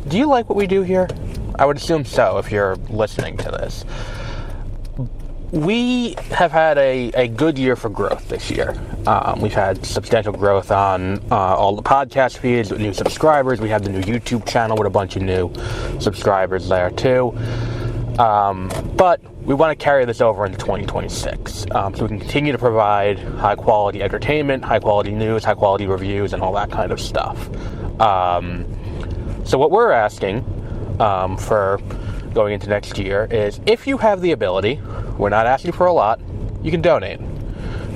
Do you like what we do here? I would assume so if you're listening to this. We have had a good year for growth this year. We've had substantial growth on all the podcast feeds with new subscribers. We have the new YouTube channel with a bunch of new subscribers there too. But we want to carry this over into 2026 so we can continue to provide high quality entertainment, high quality news, high quality reviews, and all that kind of stuff. So what we're asking for going into next year is, if you have the ability, we're not asking for a lot, you can donate.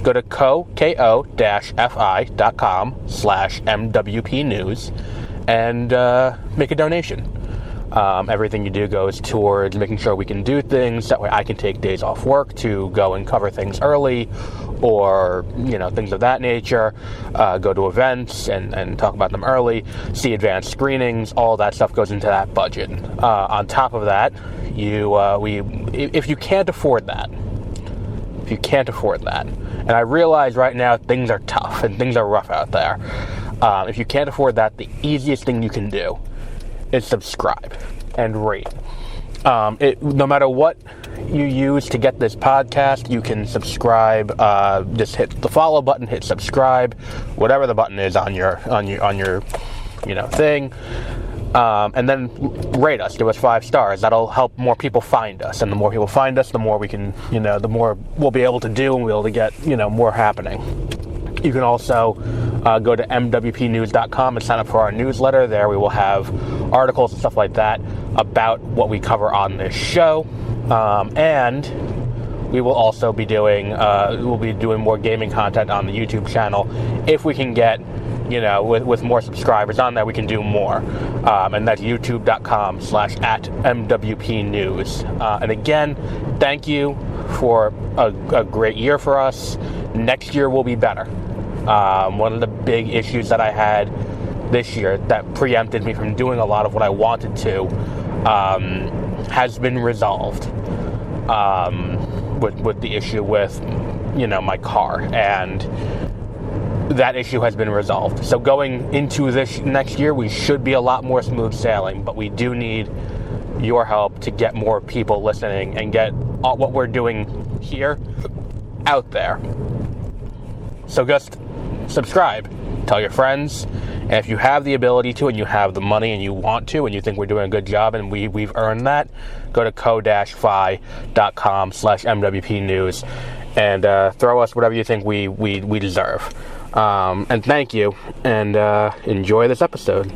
Go to ko-fi.com/MWP News and make a donation. Everything you do goes towards making sure we can do things. That way I can take days off work to go and cover things early, or, things of that nature. Go to events and talk about them early, see advanced screenings. All that stuff goes into that budget. On top of that, if you can't afford that, and I realize right now things are tough and things are rough out there. If you can't afford that, the easiest thing you can do is subscribe and rate. No matter what you use to get this podcast, you can subscribe. Just hit the follow button, hit subscribe, whatever the button is on your thing, and then rate us. Give us 5 stars. That'll help more people find us, and the more people find us, the more we can, the more we'll be able to do, and we'll be able to get more happening. You can also go to mwpnews.com and sign up for our newsletter. There we will have articles and stuff like that about what we cover on this show. And we will also be doing more gaming content on the YouTube channel. If we can get, with more subscribers on there, we can do more. And that's youtube.com/@MWPnews. And again, thank you for a great year for us. Next year will be better. One of the big issues that I had this year that preempted me from doing a lot of what I wanted to has been resolved with the issue with my car, and that issue has been resolved. So going into this next year, we should be a lot more smooth sailing, but we do need your help to get more people listening and get what we're doing here out there. So just subscribe, tell your friends, and if you have the ability to, and you have the money, and you want to, and you think we're doing a good job, and we've earned that, go to ko-fi.com/MWP News and throw us whatever you think we deserve. And thank you, and enjoy this episode.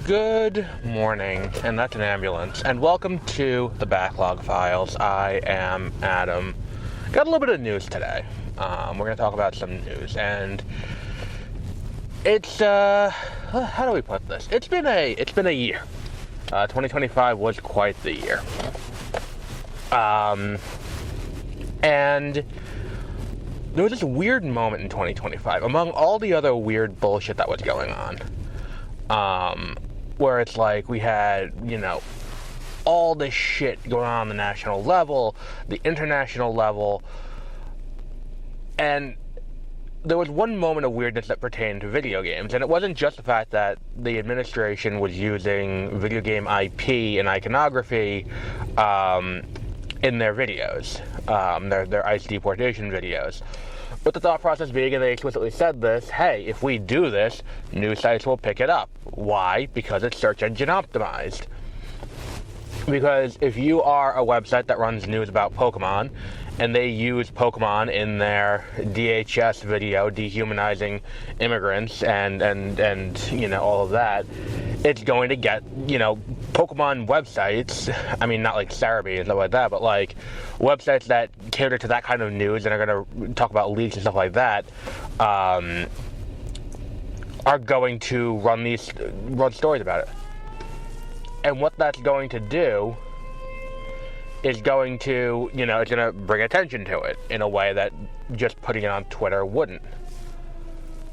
Good morning, and that's an ambulance, and welcome to the Backlog Files. I am Adam. Got a little bit of news today. We're going to talk about some news, and it's, how do we put this? It's been a year. 2025 was quite the year. And there was this weird moment in 2025, among all the other weird bullshit that was going on. Where it's like we had, all this shit going on the national level, the international level, and there was one moment of weirdness that pertained to video games, and it wasn't just the fact that the administration was using video game IP and iconography in their videos, their ICE deportation videos. But the thought process being, and they explicitly said this, hey, if we do this, news sites will pick it up. Why? Because it's search engine optimized. Because if you are a website that runs news about Pokemon, and they use Pokemon in their DHS video, dehumanizing immigrants and all of that, it's going to get, Pokemon websites, I mean, not like Cerebi and stuff like that, but like websites that cater to that kind of news and are going to talk about leaks and stuff like that, are going to run stories about it. And what that's going to do is going to, it's going to bring attention to it in a way that just putting it on Twitter wouldn't.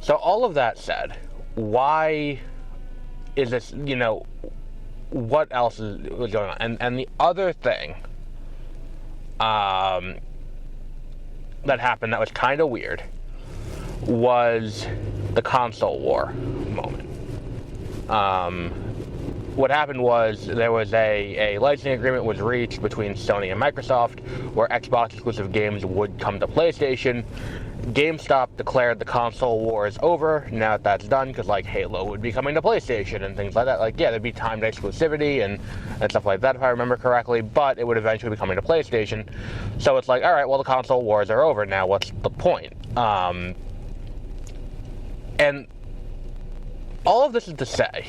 So all of that said, why is this, what else was going on? And the other thing that happened that was kind of weird was the console war moment. What happened was there was a licensing agreement was reached between Sony and Microsoft where Xbox exclusive games would come to PlayStation. GameStop declared the console war is over now that that's done, because like Halo would be coming to PlayStation and things like that. Like, yeah, there'd be timed exclusivity and stuff like that if I remember correctly, but it would eventually be coming to PlayStation. So it's like, all right, well, the console wars are over now. What's the point? And all of this is to say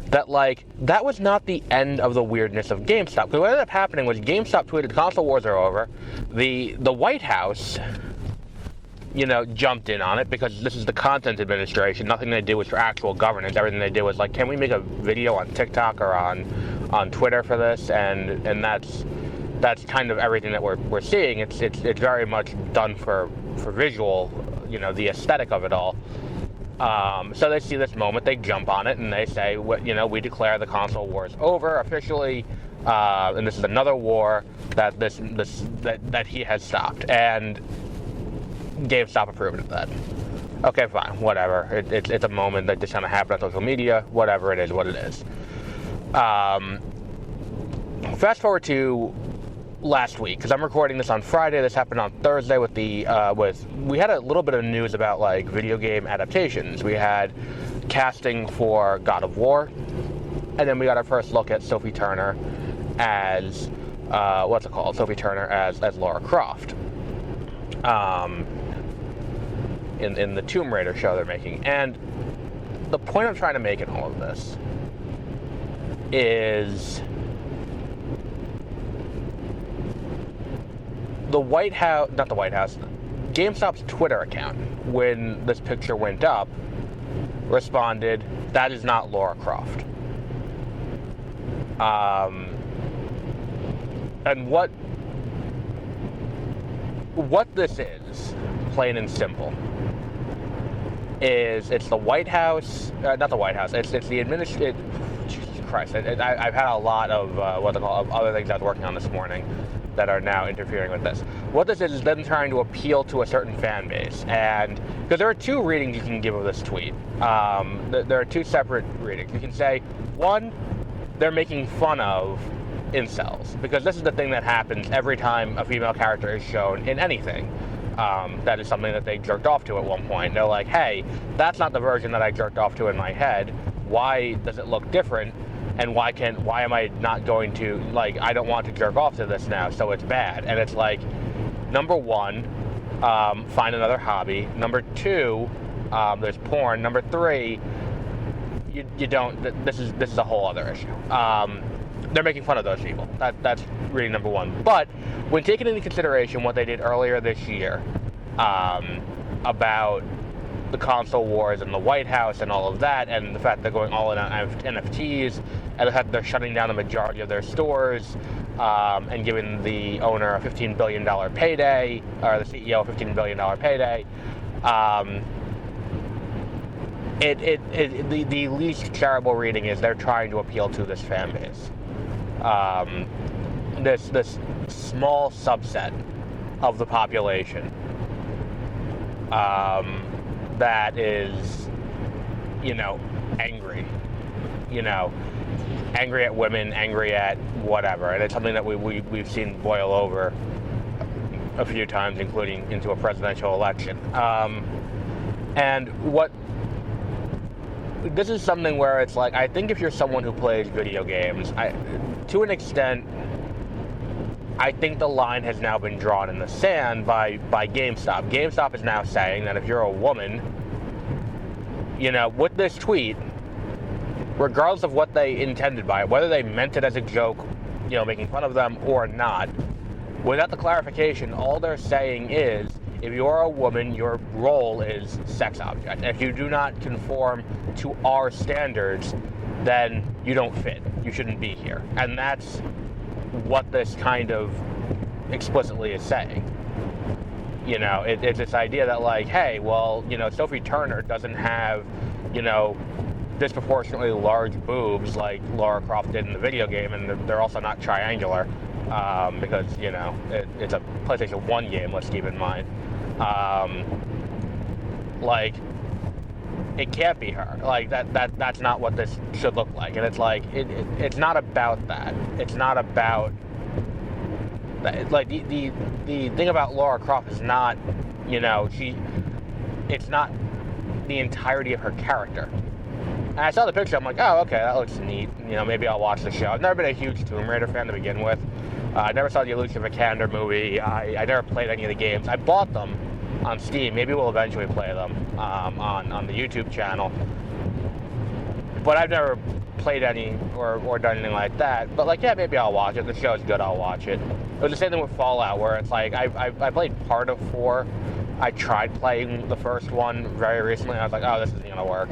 that, like, that was not the end of the weirdness of GameStop. Because what ended up happening was GameStop tweeted the console wars are over. The White House, jumped in on it because this is the content administration. Nothing they did was for actual governance. Everything they did was like, can we make a video on TikTok or on Twitter for this? And that's kind of everything that we're seeing. It's very much done for visual, the aesthetic of it all. So they see this moment, they jump on it, and they say, we declare the console war is over officially, and this is another war that that he has stopped. And GameStop approved of that. Okay, fine, whatever. It's a moment that just kind of happened on social media. Whatever, it is what it is. Fast forward to last week, because I'm recording this on Friday. This happened on Thursday with we had a little bit of news about like video game adaptations. We had casting for God of War, and then we got our first look at Sophie Turner as Sophie Turner as Lara Croft. In the Tomb Raider show they're making. And the point I'm trying to make in all of this is GameStop's Twitter account, when this picture went up, responded, that is not Lara Croft. And what this is, plain and simple, is it's the White House, not the White House, it's the administration. Jesus Christ, I've had a lot of other things I was working on this morning that are now interfering with this. What this is them trying to appeal to a certain fan base, and because there are two readings you can give of this tweet. There are two separate readings. You can say, one, they're making fun of incels, because this is the thing that happens every time a female character is shown in anything. That is something that they jerked off to at one point. They're like, hey, that's not the version that I jerked off to in my head. Why does it look different? And why am I not going to, like, I don't want to jerk off to this now, so it's bad. And it's like, number one, find another hobby. Number two, there's porn. Number three, you don't, this is a whole other issue. They're making fun of those people. That's really number one. But when taking into consideration what they did earlier this year about the console wars and the White House and all of that, and the fact they're going all in on NFTs, and the fact they're shutting down the majority of their stores and giving the owner a $15 billion payday, or the CEO a $15 billion payday, the least charitable reading is they're trying to appeal to this fan base. This small subset of the population that is, angry, angry at women, angry at whatever, and it's something that we've seen boil over a few times, including into a presidential election. And this is something where it's like, I think if you're someone who plays video games, to an extent, I think the line has now been drawn in the sand by GameStop. GameStop is now saying that if you're a woman, with this tweet, regardless of what they intended by it, whether they meant it as a joke, making fun of them or not, without the clarification, all they're saying is, if you're a woman, your role is sex object. If you do not conform to our standards, then you don't fit. You shouldn't be here. And that's what this kind of explicitly is saying. It's this idea that, like, hey, well, Sophie Turner doesn't have, disproportionately large boobs like Lara Croft did in the video game, and they're also not triangular, because, you know, it's a PlayStation 1 game, let's keep in mind. Like, it can't be her. Like, that's not what this should look like. And it's like, it's not about that. It's not about that. Like, the thing about Lara Croft is not, you know, it's not the entirety of her character. And I saw the picture, I'm like, oh, okay, that looks neat. You know, maybe I'll watch the show. I've never been a huge Tomb Raider fan to begin with. I never saw the Alicia Vikander movie. I never played any of the games. I bought them on Steam. Maybe we'll eventually play them on the YouTube channel. But I've never played any or done anything like that. But, like, yeah, maybe I'll watch it. The show's good, I'll watch it. It was the same thing with Fallout, where it's like, I played part of 4. I tried playing the first one very recently, and I was like, oh, this isn't going to work.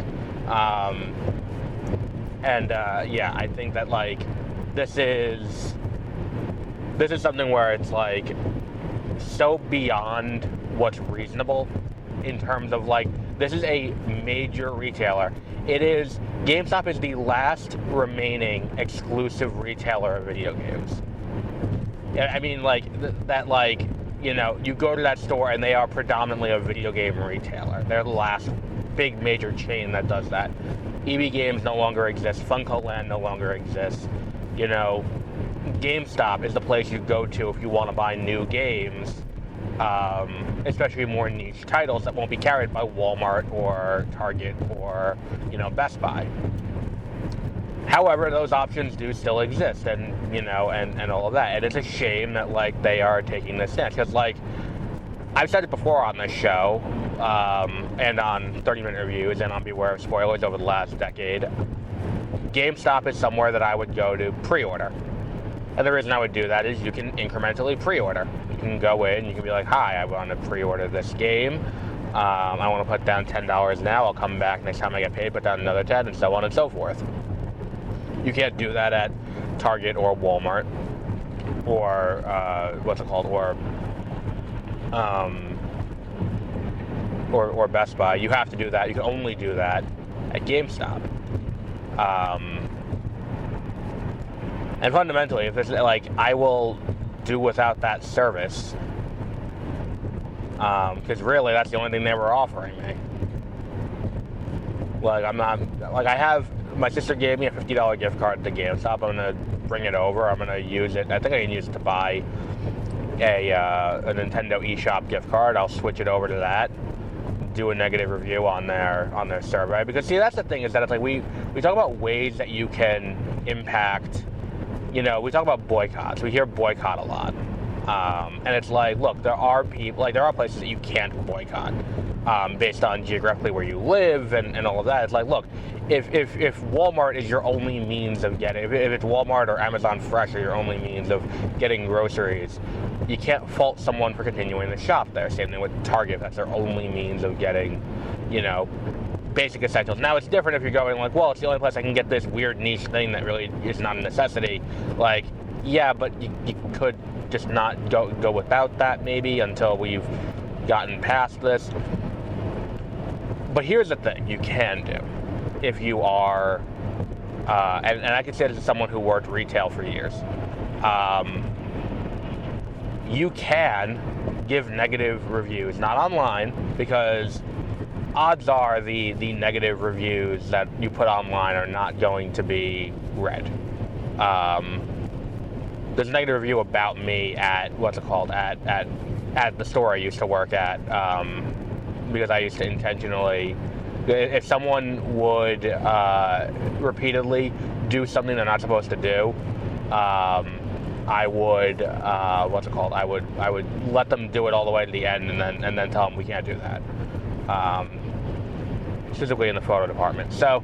Yeah, I think that, like, this is something where it's, like, so beyond what's reasonable in terms of, like, this is a major retailer. GameStop is the last remaining exclusive retailer of video games. I mean, like, like, you know, you go to that store and they are predominantly a video game retailer. They're the last big major chain that does that. EB Games no longer exists. Funko Land no longer exists. You know, GameStop is the place you go to if you want to buy new games, especially more niche titles that won't be carried by Walmart or Target or, you know, Best Buy. However, those options do still exist, and, you know, and all of that. And it's a shame that, like, they are taking this stance, because, like, I've said it before on this show, and on 30-minute reviews, and on Beware of Spoilers over the last decade. GameStop is somewhere that I would go to pre-order. And the reason I would do that is you can incrementally pre-order. You can go in, you can be like, hi, I want to pre-order this game. I want to put down $10 now. I'll come back next time I get paid, put down another $10, and so on and so forth. You can't do that at Target or Walmart or or Best Buy. You have to do that. You can only do that at GameStop. And fundamentally, if it's like, I will do without that service, because really that's the only thing they were offering me. Like, I'm not, like, my sister gave me a $50 gift card to GameStop. I'm gonna bring it over. I'm gonna use it. I think I can use it to buy a Nintendo eShop gift card. I'll switch it over to that. Do a negative review on their survey, because, see, that's the thing, is that it's like we talk about ways that you can impact. You know, we talk about boycotts. We hear boycott a lot, and it's like, look, there are places that you can't boycott based on geographically where you live and all of that. It's like, look, if Walmart is your only means of getting, if it's Walmart or Amazon Fresh are your only means of getting groceries, you can't fault someone for continuing to shop there. Same thing with Target. That's their only means of getting, you know, basic essentials. Now, it's different if you're going like, well, it's the only place I can get this weird niche thing that really is not a necessity. Like, yeah, but you could just not go without that maybe until we've gotten past this. But here's the thing you can do if you are, and I can say this as someone who worked retail for years, you can give negative reviews, not online, because odds are the negative reviews that you put online are not going to be read. There's a negative review about me at at the store I used to work at, because I used to intentionally, if someone would repeatedly do something they're not supposed to do, I would I would let them do it all the way to the end, and then tell them we can't do that. Specifically in the photo department. So,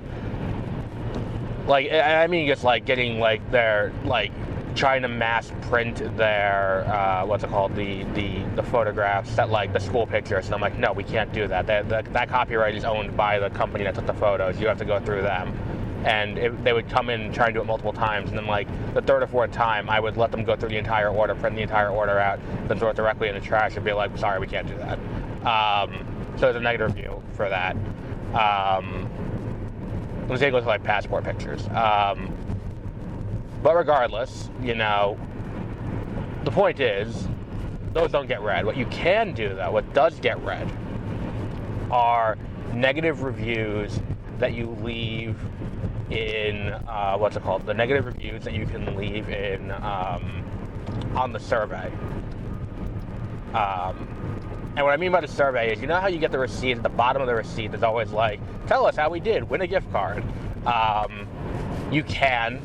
like, I mean, just like getting like their, like, trying to mass print their the photographs, that, like, the school pictures, and I'm like, no, we can't do that. That copyright is owned by the company that took the photos. You have to go through them. And they would come in and try and do it multiple times, and then, like, the third or fourth time, I would let them go through the entire order, print the entire order out, then throw it directly in the trash and be like, sorry, we can't do that. So there's a negative review for that. The same goes with like passport pictures. But regardless, you know, the point is, those don't get read. What you can do, though, what does get read, are negative reviews that you leave in, what's it called? The negative reviews that you can leave in, on the survey. And what I mean by the survey is, you know how you get the receipt, at the bottom of the receipt, there's always like, tell us how we did, win a gift card. You can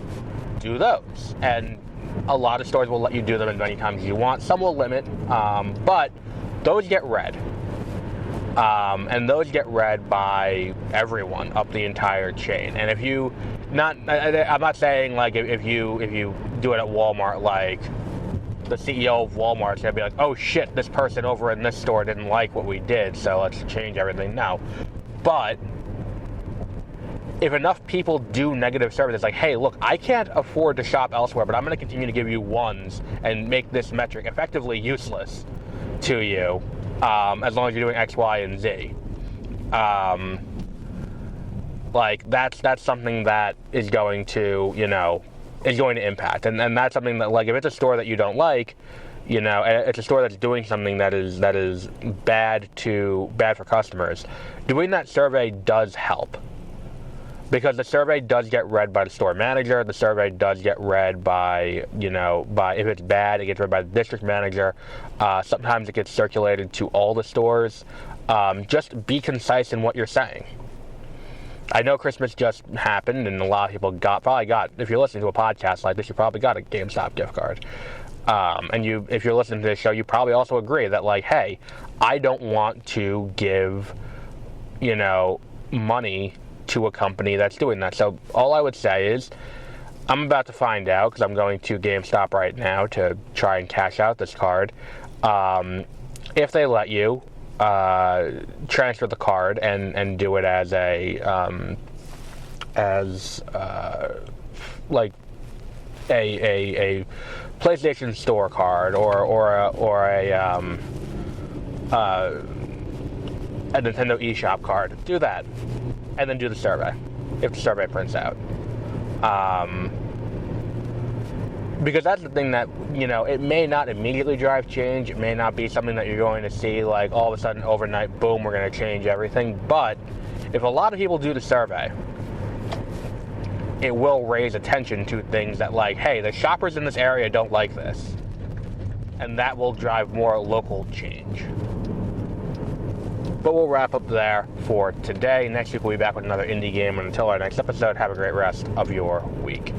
do those. And a lot of stores will let you do them as many times as you want. Some will limit, but those get read. And those get read by everyone up the entire chain. And if you, I'm not saying like if you do it at Walmart, like the CEO of Walmart's gonna be like, oh shit, this person over in this store didn't like what we did, so let's change everything now. But if enough people do negative surveys, it's like, hey, look, I can't afford to shop elsewhere, but I'm going to continue to give you ones and make this metric effectively useless to you, as long as you're doing X, Y, and Z. Like, that's something that is going to, you know, is going to impact. And that's something that, like, if it's a store that you don't like, you know, it's a store that's doing something that is bad for customers, doing that survey does help. Because the survey does get read by the store manager, the survey does get read by, you know, if it's bad, it gets read by the district manager. Sometimes it gets circulated to all the stores. Just be concise in what you're saying. I know Christmas just happened, and a lot of people probably got, if you're listening to a podcast like this, you probably got a GameStop gift card. And if you're listening to this show, you probably also agree that, like, hey, I don't want to give, you know, money to a company that's doing that. So all I would say is, I'm about to find out, because I'm going to GameStop right now to try and cash out this card. If they let you transfer the card and do it as like a PlayStation Store card or a Nintendo eShop card, do that. And then do the survey, if the survey prints out. Because that's the thing that, you know, it may not immediately drive change. It may not be something that you're going to see, like, all of a sudden, overnight, boom, we're going to change everything. But if a lot of people do the survey, it will raise attention to things that, like, hey, the shoppers in this area don't like this. And that will drive more local change. But we'll wrap up there for today. Next week we'll be back with another indie game. And until our next episode, have a great rest of your week.